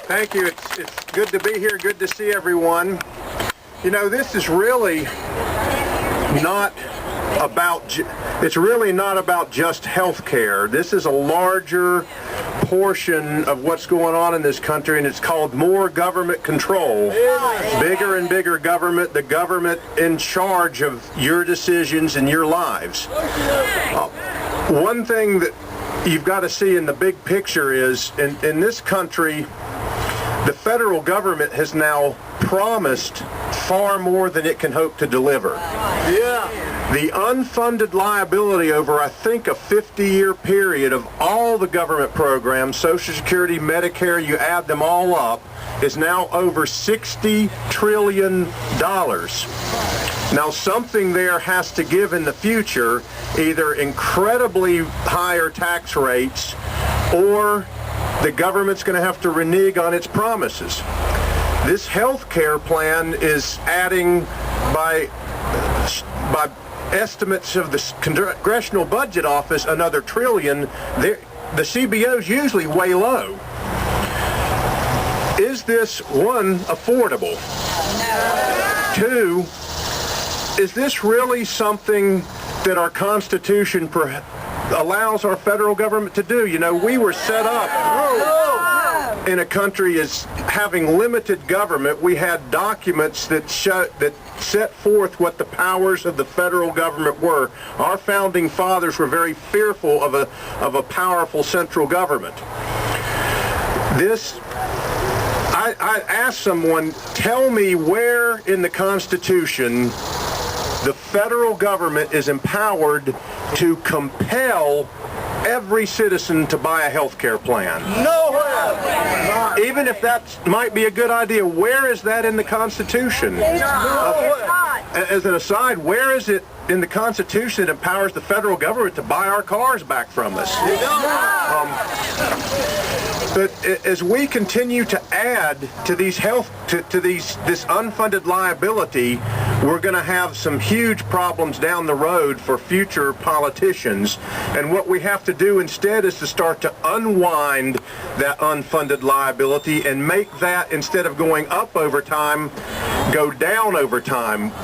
Thank you. It's good to be here. Good to see everyone. You know, this is really not about, it's really not about just health care. This is a larger portion of what's going on in this country, and it's called more government control. Bigger and bigger government, the government in charge of your decisions and your lives. One thing that you've got to see in the big picture is, in this country, the federal government has now promised far more than it can hope to deliver. The unfunded liability over, I think, a 50-year period of all the government programs, Social Security, Medicare, you add them all up, is now over $60 trillion. Now, something there has to give in the future, either incredibly higher tax rates or the government's going to have to renege on its promises. This health care plan is adding, by estimates of the Congressional Budget Office, another trillion. The CBO is usually way low. Is this, one, affordable? No. Two, is this really something that our Constitution allows our federal government to do? You know, we were set up in a country as having limited government. We had documents that set forth what the powers of the federal government were. Our founding fathers were very fearful of a powerful central government. I asked someone, tell me where in the Constitution the federal government is empowered to compel every citizen to buy a health care plan. Nowhere! Even if that might be a good idea, where is that in the Constitution? As an aside, where is it in the Constitution that empowers the federal government to buy our cars back from us? But as we continue to add to these this unfunded liability, we're going to have some huge problems down the road for future politicians. And what we have to do instead is to start to unwind that unfunded liability and make that, instead of going up over time, go down over time.